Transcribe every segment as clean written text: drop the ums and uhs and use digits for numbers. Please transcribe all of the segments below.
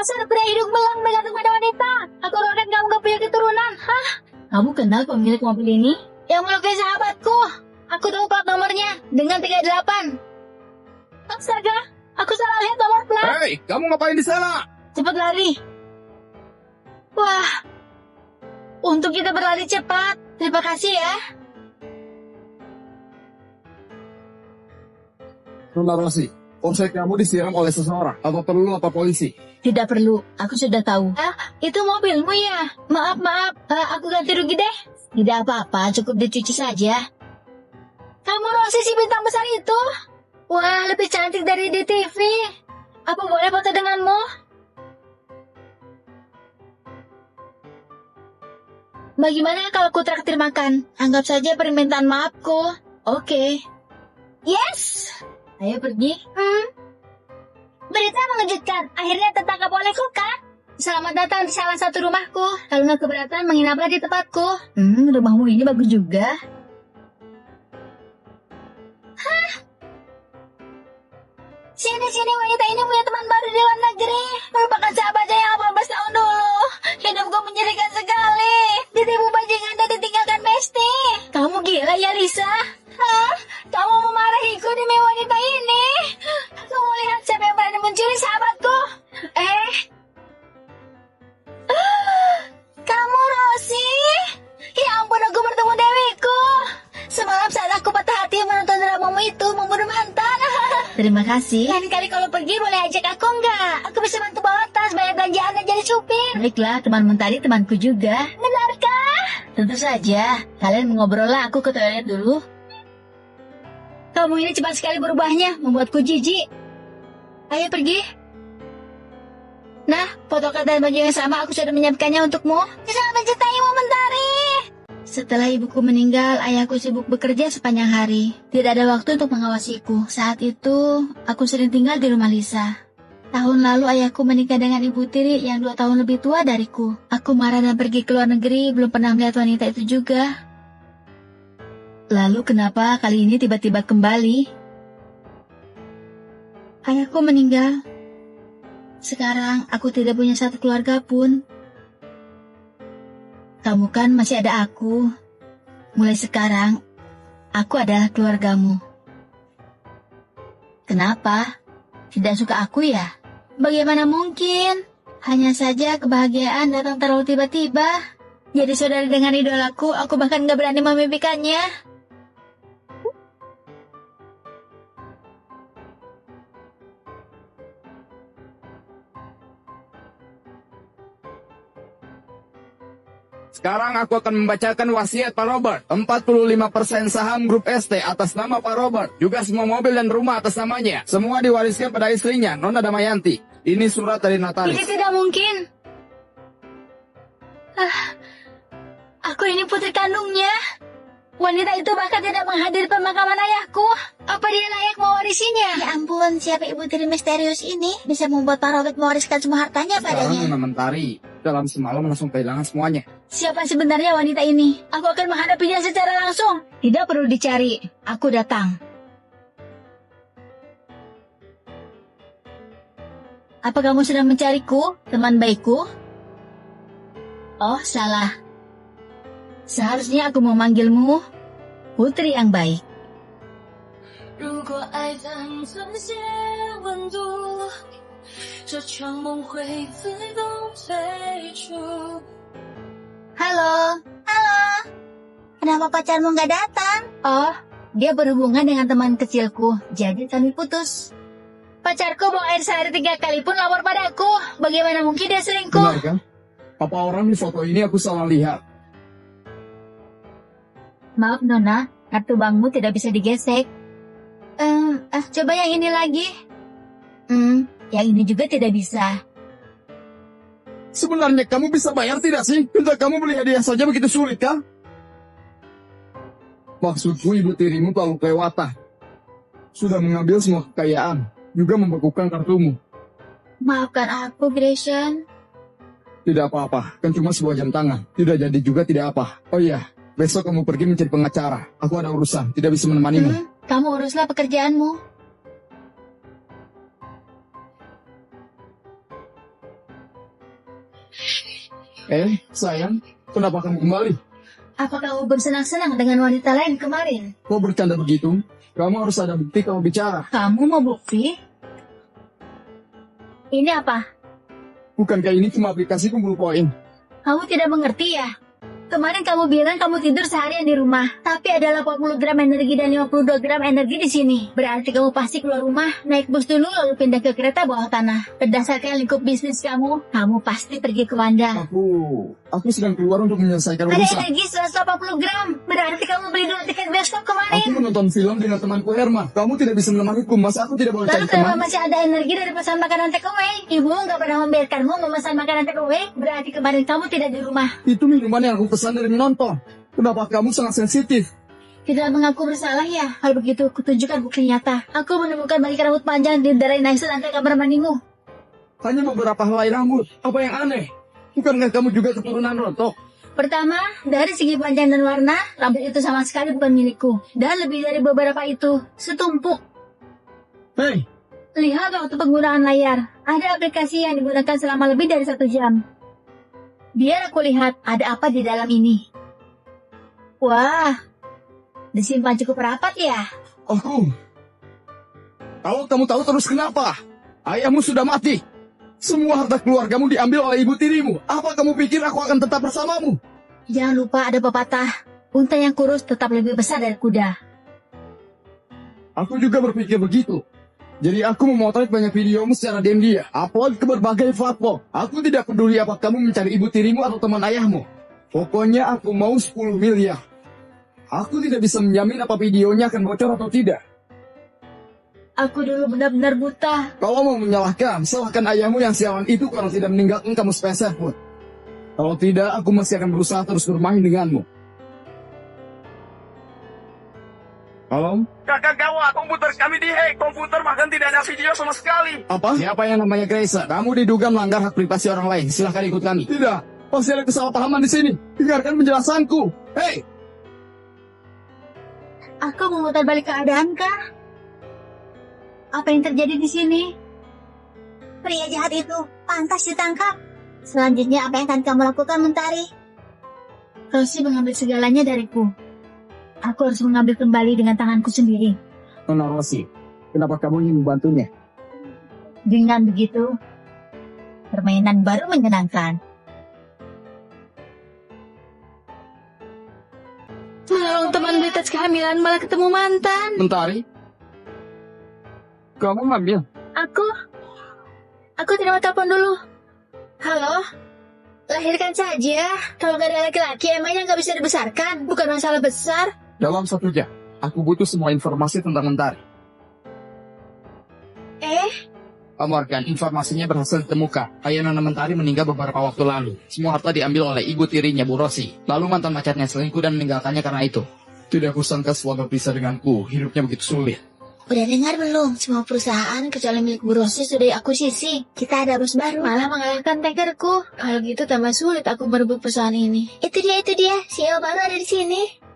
Dasar pria hidung belang bergantung pada wanita. Aku roket kamu gak punya keturunan. Hah? Kamu kenal pemilik mobil ini? Yang melukai sahabatku. Aku tahu plat nomornya dengan 38. Astaga, aku salah lihat nomor plat. Hei, kamu ngapain di sana? Cepat lari. Wah, untuk kita berlari cepat. Terima kasih ya. Nona Rosi, polsek kamu disiram oleh seseorang. Apa perlu lapor polisi? Tidak perlu, aku sudah tahu. Itu mobilmu ya? Maaf, aku ganti rugi deh. Tidak apa-apa, cukup dicuci saja. Kamu Rosi si bintang besar itu? Wah, lebih cantik dari di TV. Apa boleh foto denganmu? Bagaimana kalau ku traktir makan? Anggap saja permintaan maafku. Oke. Yes! Ayo pergi. Berita mengejutkan. Akhirnya tertangkap olehku kan? Selamat datang di salah satu rumahku. Kalau nggak keberatan, menginaplah di tempatku. Rumahmu ini bagus juga. Hah? Sini, wanita ini punya teman baru di luar negeri. Merupakan sahabatnya yang 18 tahun dulu. Hidupku menyedihkan sekali. Ditipu bajingan dan ditinggalkan Besti. Kamu gila ya, Lisa? Hah? Kamu memarahiku demi wanita ini? Kamu lihat siapa yang berani mencuri sahabatku? Kamu Rosi? Ya ampun, aku bertemu Dewiku. Semalam saat aku patah hati menonton dramamu itu, membunuh mantan. Terima kasih. Lain kali kalau pergi boleh ajak aku nggak? Aku bisa bantu bawa tas, bayar belanjaan dan jadi supir. Baiklah, teman mentari temanku juga. Benarkah? Tentu saja. Kalian mengobrol lah, aku ke toilet dulu. Kamu ini cepat sekali berubahnya, membuatku jijik. Ayo pergi. Nah, foto dan baju yang sama aku sudah menyiapkannya untukmu. Jangan mencintaimu, Mentari. Setelah ibuku meninggal, ayahku sibuk bekerja sepanjang hari. Tidak ada waktu untuk mengawasiku. Saat itu, aku sering tinggal di rumah Lisa. Tahun lalu ayahku menikah dengan ibu tiri yang 2 tahun lebih tua dariku. Aku marah dan pergi ke luar negeri, belum pernah melihat wanita itu juga. Lalu kenapa kali ini tiba-tiba kembali? Ayahku meninggal. Sekarang aku tidak punya satu keluarga pun. Kamu kan masih ada aku. Mulai sekarang, aku adalah keluargamu. Kenapa? Tidak suka aku ya? Bagaimana mungkin? Hanya saja kebahagiaan datang terlalu tiba-tiba. Jadi saudara dengan idolaku, aku bahkan gak berani memimpikannya. Sekarang aku akan membacakan wasiat Pak Robert. 45% saham grup ST atas nama Pak Robert. Juga semua mobil dan rumah atas namanya. Semua diwariskan pada istrinya, Nona Damayanti. Ini surat dari notaris. Ini tidak mungkin. Aku ini putri kandungnya. Wanita itu bahkan tidak menghadiri pemakaman ayahku. Apa dia layak mewarisinya? Ya ampun, siapa ibu tiri misterius ini? Bisa membuat Pak Robert mewariskan semua hartanya Sekarang padanya. Nona Mentari, dalam semalam langsung kehilangan semuanya. Siapa sebenarnya wanita ini? Aku akan menghadapinya secara langsung. Tidak perlu dicari. Aku datang. Apa kamu sedang mencariku, teman baikku? Oh, salah. Seharusnya aku memanggilmu putri yang baik. Halo. Kenapa pacarmu nggak datang? Oh, dia berhubungan dengan teman kecilku, jadi kami putus. Pacarku buang air sehari 3 kali pun lapor padaku. Bagaimana mungkin dia selingkuh? Benar kan? Apa orang di foto ini aku salah lihat? Maaf Nona, kartu bankmu tidak bisa digesek. Coba yang ini lagi. Yang ini juga tidak bisa. Sebenarnya kamu bisa bayar tidak sih? Untuk kamu beli hadiah saja begitu sulit kah? Maksudku ibu tirimu terlalu kelewatan. Sudah mengambil semua kekayaan, juga membekukan kartumu. Maafkan aku, Grayson. Tidak apa-apa, kan cuma sebuah jam tangan. Tidak jadi juga tidak apa. Oh iya, besok kamu pergi mencari pengacara. Aku ada urusan, tidak bisa menemanimu. Kamu uruslah pekerjaanmu. Sayang, kenapa kamu kembali? Apa kamu bersenang-senang dengan wanita lain kemarin? Kau bercanda begitu? Kamu harus ada bukti kalau bicara. Kamu mau bukti? Ini apa? Bukankah ini cuma aplikasi kumpul poin? Kamu tidak mengerti ya? Kemarin kamu bilang kamu tidur seharian di rumah, tapi ada 80 gram energi dan 52 gram energi di sini. Berarti kamu pasti keluar rumah, naik bus dulu lalu pindah ke kereta bawah tanah. Berdasarkan lingkup bisnis kamu pasti pergi ke Wanda. Aku sedang keluar untuk menyelesaikan Ada urusan. energi 180 gram, berarti kamu beli dua tiket bioskop Aku kemarin. menonton film dengan temanku Herman. Kamu tidak bisa menemaniku, masa aku tidak boleh Lalu cari kenapa teman? masih ada energi dari pesan makanan takeaway? Ibu nggak pernah membiarkanmu memesan makanan takeaway, berarti kemarin kamu tidak di rumah. Itu minuman yang aku pesan dari menonton. Kenapa kamu sangat sensitif? Tidak mengaku bersalah ya? Kalau begitu, kutunjukkan bukti nyata. Aku menemukan balik rambut panjang di daerah Naisa lantai kamar mandimu. Hanya beberapa helai rambut. Apa yang aneh? Bukankah kamu juga keturunan rontok? Pertama, dari segi panjang dan warna, rambut itu sama sekali bukan milikku. Dan lebih dari beberapa itu, setumpuk. Hei, Lihat waktu penggunaan layar. Ada aplikasi yang digunakan selama lebih dari 1 jam. Biar aku lihat ada apa di dalam ini. Wah, disimpan cukup rapat ya? kalau kamu tahu terus kenapa? Ayahmu sudah mati. Semua harta keluargamu diambil oleh ibu tirimu. Apa kamu pikir aku akan tetap bersamamu? Jangan lupa ada pepatah, unta yang kurus tetap lebih besar dari kuda. Aku juga berpikir begitu. Jadi aku memotret banyak videomu secara diam-diam. Upload ke berbagai platform. Aku tidak peduli apa kamu mencari ibu tirimu atau teman ayahmu. Pokoknya aku mau 10 miliar. Aku tidak bisa menjamin apa videonya akan bocor atau tidak. Aku dulu benar-benar buta. Kalau mau menyalahkan, salahkan ayahmu yang sialan itu karena tidak meninggalkan kamu sepeser pun. Kalau tidak, aku masih akan berusaha terus bermain denganmu. Halo? Kakak gawat, komputer kami dihack. Komputer bahkan tidak ada video sama sekali. Apa? Siapa yang namanya Grace? Kamu diduga melanggar hak privasi orang lain. Silahkan ikut kami. Tidak. Pasti ada kesalahpahaman di sini. Dengarkan penjelasanku. Hei! Aku memutar balik keadaan kah? Apa yang terjadi di sini? Pria jahat itu pantas ditangkap. Selanjutnya apa yang akan kamu lakukan, Mentari? Rosie mengambil segalanya dariku. Aku harus mengambil kembali dengan tanganku sendiri. Nona Rosie, kenapa kamu ingin membantunya? Dengan begitu, permainan baru menyenangkan. Menolong teman beli tes kehamilan malah ketemu mantan. Mentari? Kamu ngambil? Aku terima telepon dulu. Halo? Lahirkan saja. Kalau gak ada laki-laki emangnya gak bisa dibesarkan? Bukan masalah besar. Dalam 1 jam, aku butuh semua informasi tentang Mentari. Amorkan, informasinya berhasil ditemukan. Ayah Nona Mentari meninggal beberapa waktu lalu. Semua harta diambil oleh ibu tirinya, Bu Rosi. Lalu mantan pacarnya selingkuh dan meninggalkannya karena itu. Tidak kusangka setelah berpisah denganku, hidupnya begitu sulit. Udah dengar belum? Semua perusahaan kecuali milik Bu Rosi sudah diakuisisi. Kita ada bos baru. Malah mengalahkan tankerku. Kalau gitu tambah sulit aku merebut perusahaan ini. Itu dia. CEO baru ada di sini.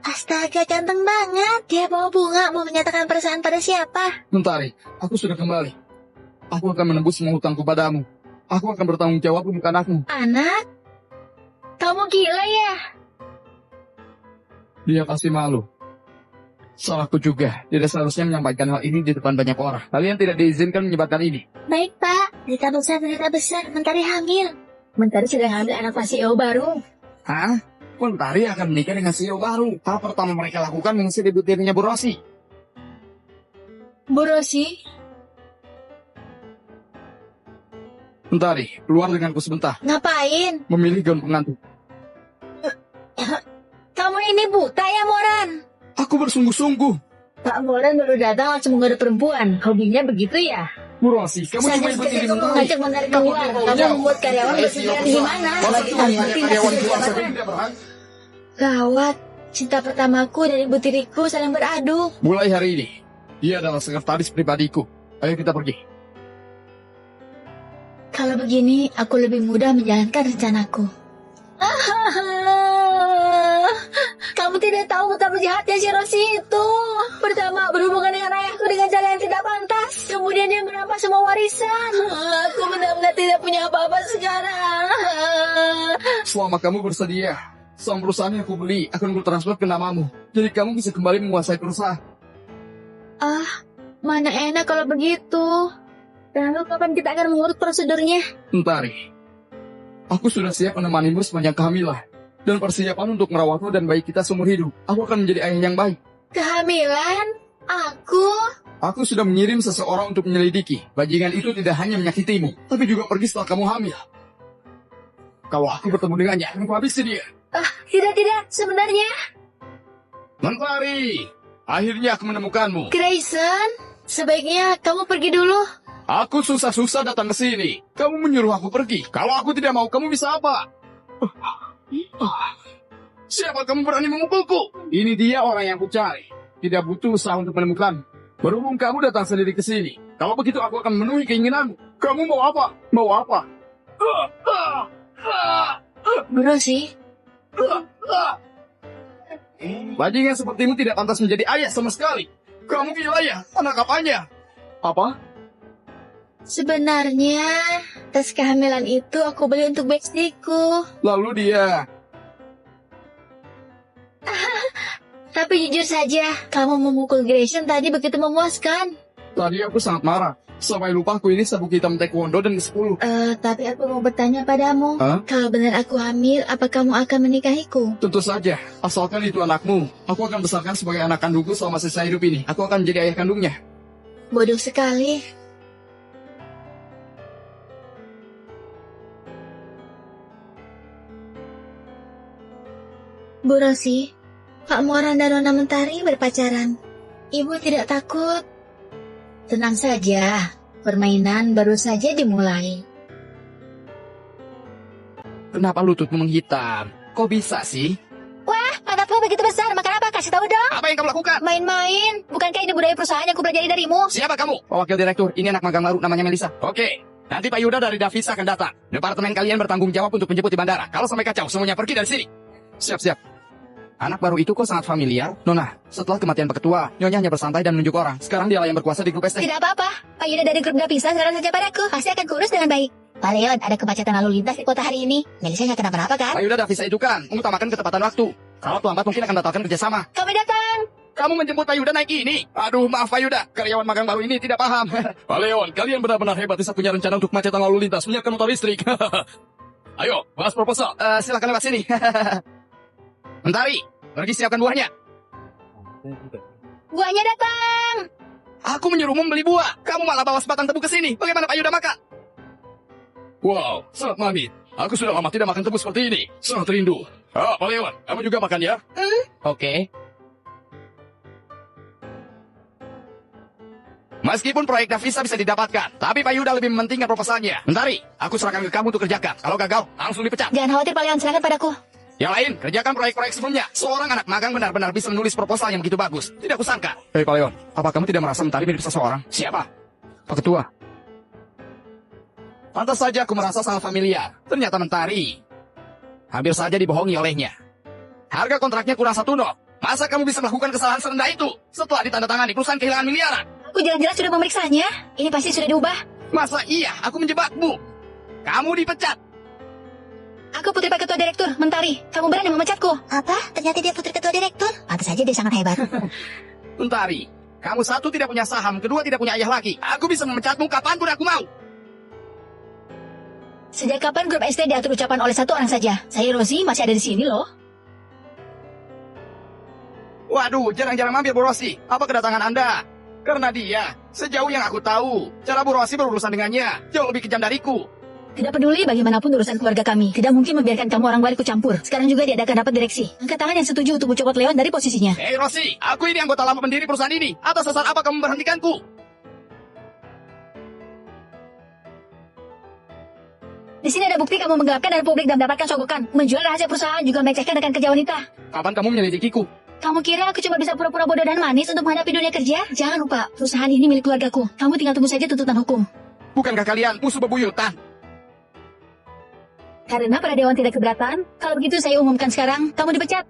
Astaga, ganteng banget. Dia bawa bunga mau menyatakan perasaan pada siapa? Mentari, aku sudah kembali. Aku akan menebus semua hutangku padamu. Aku akan bertanggung jawab untuk anakmu. Anak? Kamu gila ya? Dia pasti malu. Salahku juga. Tidak seharusnya menyampaikan hal ini di depan banyak orang. Kalian tidak diizinkan menyebarkan ini. Baik, Pak. Berita besar. Mentari hamil. Mentari sedang hamil anak Pak CEO baru. Hah? Mentari akan menikah dengan CEO baru. Hal pertama mereka lakukan mengisi ibu tirinya Bu Rosi. Bu Rosi? Mentari, keluar denganku sebentar. Ngapain? Memilih gaun pengantin. Kamu ini buta ya, Moran? Aku bersungguh-sungguh. Pak Moran baru datang langsung menggoda perempuan. Hobinya begitu ya? Bu Rosi, kamu cuma Saja ikut seperti diri kamu mengajak Mentari keluar. Kamu membuat karyawan berpikiran gimana? Gawat, cinta pertamaku dan ibu tiriku saling beradu. Mulai hari ini, dia adalah sekretaris pribadiku. Ayo kita pergi. Kalau begini, aku lebih mudah menjalankan rencanaku. Kamu tidak tahu betapa jahatnya si Rosi itu. Pertama, berhubungan dengan ayahku dengan cara yang tidak pantas. Kemudian dia merampas semua warisan. Aku benar-benar tidak punya apa-apa sekarang. Selama kamu bersedia, saham perusahaan yang aku beli akan bertransfer ke namamu. Jadi kamu bisa kembali menguasai perusahaan. Mana enak kalau begitu. Lalu kapan kita akan mengurus prosedurnya? Mentari, aku sudah siap menemanimu sepanjang kehamilan. Dan persiapan untuk merawatmu dan bayi kita seumur hidup. Aku akan menjadi ayah yang baik. Kehamilan? Aku sudah mengirim seseorang untuk menyelidiki. Bajingan itu tidak hanya menyakitimu, tapi juga pergi setelah kamu hamil. Kalau aku bertemu dengannya, aku habisi dia. Tidak, sebenarnya. Mentari, akhirnya aku menemukanmu. Grayson, sebaiknya kamu pergi dulu. Aku susah-susah datang ke sini. Kamu menyuruh aku pergi. Kalau aku tidak mau, kamu bisa apa? Siapa kamu berani memukulku? Ini dia orang yang kucari. Tidak butuh usaha untuk menemukan. Berhubung kamu datang sendiri ke sini. Kalau begitu aku akan memenuhi keinginanmu. Kamu mau apa? Mau apa? Buroshi, Bajingan sepertimu tidak pantas menjadi ayah sama sekali. Kamu gila ya? Anak apanya? Apa? sebenarnya tes kehamilan itu aku beli untuk bestiku. Lalu dia... Tapi jujur saja, kamu memukul Grayson tadi begitu memuaskan. Tadi aku sangat marah. Sampai lupa aku ini sabuk hitam taekwondo dan ke-10. Tapi aku mau bertanya padamu. Kalau benar aku hamil, apa kamu akan menikahiku? Tentu saja, asalkan itu anakmu. Aku akan besarkan sebagai anak kandungku selama sisa hidup ini. Aku akan menjadi ayah kandungnya. Bodoh sekali. Bu Rosi, Pak Moran dan Nona Mentari berpacaran. Ibu tidak takut. Tenang saja, permainan baru saja dimulai. Kenapa lututmu menghitam? Kok bisa sih? Wah, pantatmu begitu besar, makan apa? Kasih tahu dong. Apa yang kamu lakukan? Main-main, bukankah ini budaya perusahaan yang kupelajari darimu? Siapa kamu? Wakil direktur, ini anak magang baru namanya Melisa. Oke, nanti Pak Yuda dari Davisa akan datang. Departemen kalian bertanggung jawab untuk menjemput di bandara. Kalau sampai kacau, semuanya pergi dari sini. Siap-siap. Anak baru itu kok sangat familiar. Nona, setelah kematian Pak Ketua, Nyonya hanya bersantai dan menunjuk orang. Sekarang dialah yang berkuasa di grup ST. Tidak apa-apa, Pak Yuda dari grup Davisa serahkan saja padaku. Pasti akan kurus dengan baik. Pak Leon, ada kemacetan lalu lintas di kota hari ini. Melisa nggak kenapa-napa kan? Pak Yuda Davisa itu kan mengutamakan ketepatan waktu. Kalau terlambat mungkin akan batalkan kerjasama. Kami datang. Kamu menjemput Pak Yuda naik ini? Aduh, maaf Pak Yuda, karyawan magang baru ini tidak paham. Pak Leon, kalian benar-benar hebat di saat punya rencana untuk kemacetan lalu lintas, menyiapkan motor listrik. Ayo, bahas proposal. Silakan lewat sini. Mentari, pergi siapkan buahnya. Buahnya datang. Aku menyuruhmu membeli buah. Kamu malah bawa sebatang tebu ke sini. Bagaimana Pak Yuda makan? Wow, sangat manis. Aku sudah lama tidak makan tebu seperti ini. Sangat rindu. Pak Leon, kamu juga makan ya? Oke. Meskipun proyek Davisa bisa didapatkan, tapi Pak Yuda lebih mementingkan proposalnya. Mentari, aku serahkan ke kamu untuk kerjakan. Kalau gagal, langsung dipecat. Jangan khawatir Pak Leon, serahkan padaku. Yang lain, kerjakan proyek-proyek sebelumnya. Seorang anak magang benar-benar bisa menulis proposal yang begitu bagus. Tidak kusangka. Hei Pak Leon, apa kamu tidak merasa Mentari mirip seseorang? Siapa? Pak Ketua. Pantas saja aku merasa sangat familiar. Ternyata Mentari. Hampir saja dibohongi olehnya. Harga kontraknya kurang 1 not. Masa kamu bisa melakukan kesalahan serendah itu? Setelah ditandatangani, perusahaan kehilangan miliaran. Aku jelas-jelas sudah memeriksanya. Ini pasti sudah diubah. Masa iya aku menjebakmu? Kamu dipecat. Aku putri Pak Ketua Direktur, Mentari. Kamu berani memecatku? Apa? Ternyata dia putri Ketua Direktur? Pantas saja dia sangat hebat. Mentari, kamu satu tidak punya saham, kedua tidak punya ayah lagi. Aku bisa memecatmu kapanpun aku mau. Sejak kapan grup ST diatur ucapan oleh satu orang saja? Saya Rosi masih ada di sini loh. Waduh, jarang-jarang mampir Bu Rosi. Apa kedatangan Anda? Karena dia, sejauh yang aku tahu, cara Bu Rosi berurusan dengannya jauh lebih kejam dariku. Tidak peduli bagaimanapun urusan keluarga kami. Tidak mungkin membiarkan kamu orang luar ikut campur. Sekarang juga diadakan rapat direksi. Angkat tangan yang setuju untuk mencopot Leon dari posisinya. Hei Rosi, aku ini anggota lama pendiri perusahaan ini. Atas dasar apa kamu memberhentikanku? Di sini ada bukti kamu menggelapkan dari publik dan mendapatkan sogokan. Menjual rahasia perusahaan juga melecehkan rekan kerja wanita. Kapan kamu menyelidikiku? Kamu kira aku cuma bisa pura-pura bodoh dan manis untuk menghadapi dunia kerja? Jangan lupa, perusahaan ini milik keluargaku. Kamu tinggal tunggu saja tuntutan hukum. Bukankah kalian musuh bebuyutan? Karena para dewan tidak keberatan, kalau begitu saya umumkan sekarang, kamu dipecat.